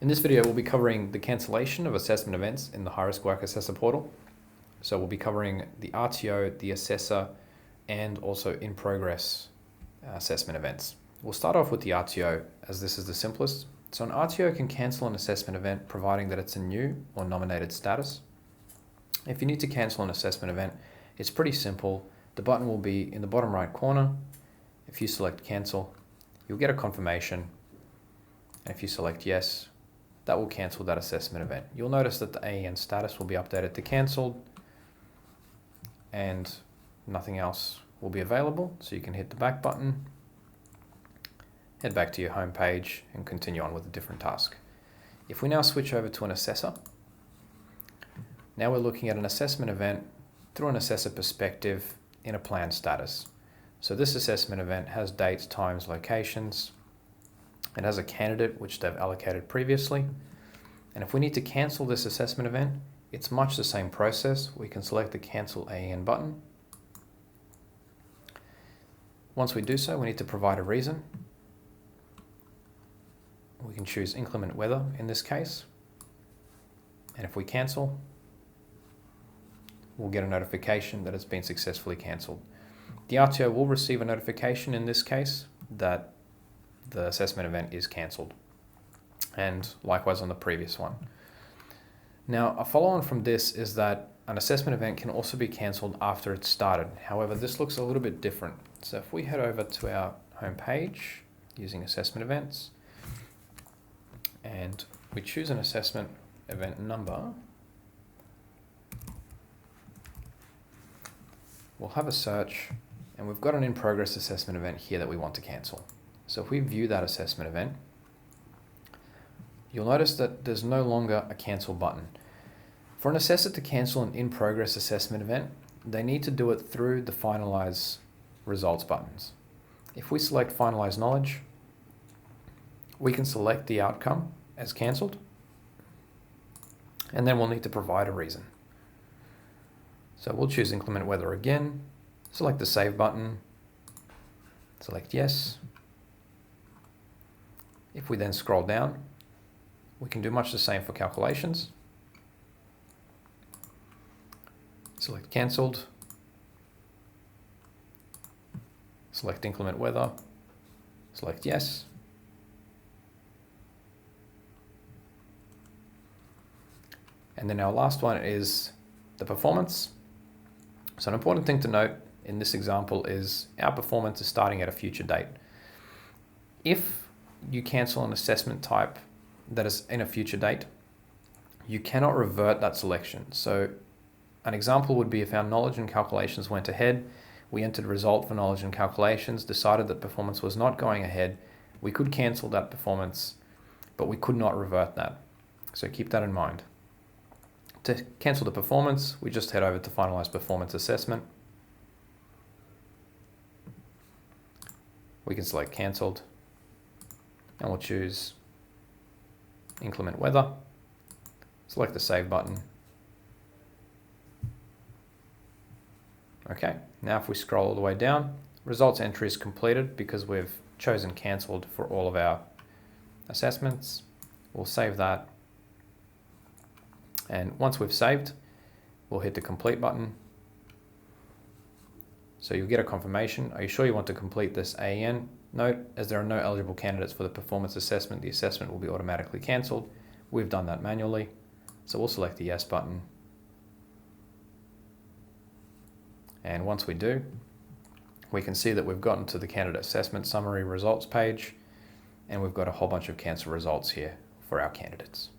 In this video, we'll be covering the cancellation of assessment events in the High Risk Work Assessor portal. So we'll be covering the RTO, the assessor, and also in progress assessment events. We'll start off with the RTO as this is the simplest. So an RTO can cancel an assessment event providing that it's a new or nominated status. If you need to cancel an assessment event, it's pretty simple. The button will be in the bottom right corner. If you select cancel, you'll get a confirmation. And if you select yes, that will cancel that assessment event. You'll notice that the AEN status will be updated to cancelled and nothing else will be available. So you can hit the back button, head back to your home page and continue on with a different task. If we now switch over to an assessor, now we're looking at an assessment event through an assessor perspective in a planned status. So this assessment event has dates, times, locations. It has a candidate which they've allocated previously. And if we need to cancel this assessment event, it's much the same process. We can select the cancel AEN button. Once we do so, we need to provide a reason. We can choose inclement weather in this case. And if we cancel, we'll get a notification that it's been successfully cancelled. The RTO will receive a notification in this case that the assessment event is cancelled, and likewise on the previous one. Now, a follow-on from this is that an assessment event can also be cancelled after it's started. However, this looks a little bit different. So if we head over to our home page using assessment events, and we choose an assessment event number, we'll have a search, and we've got an in-progress assessment event here that we want to cancel. So if we view that assessment event, you'll notice that there's no longer a cancel button. For an assessor to cancel an in-progress assessment event, they need to do it through the finalize results buttons. If we select finalize knowledge, we can select the outcome as cancelled, and then we'll need to provide a reason. So we'll choose inclement weather again, select the save button, select yes. If we then scroll down, we can do much the same for calculations. Select cancelled, select inclement weather, select yes. And then our last one is the performance. So an important thing to note in this example is our performance is starting at a future date. If you cancel an assessment type that is in a future date, you cannot revert that selection. So an example would be if our knowledge and calculations went ahead, we entered result for knowledge and calculations, decided that performance was not going ahead, we could cancel that performance, but we could not revert that. So keep that in mind. To cancel the performance, we just head over to finalize performance assessment. We can select cancelled, and we'll choose inclement weather, select the save button. Okay, now if we scroll all the way down, results entry is completed because we've chosen cancelled for all of our assessments. We'll save that. And once we've saved, we'll hit the complete button. So you'll get a confirmation. Are you sure you want to complete this AEN? Note, as there are no eligible candidates for the performance assessment, the assessment will be automatically cancelled. We've done that manually. So we'll select the yes button. And once we do, we can see that we've gotten to the candidate assessment summary results page, and we've got a whole bunch of cancel results here for our candidates.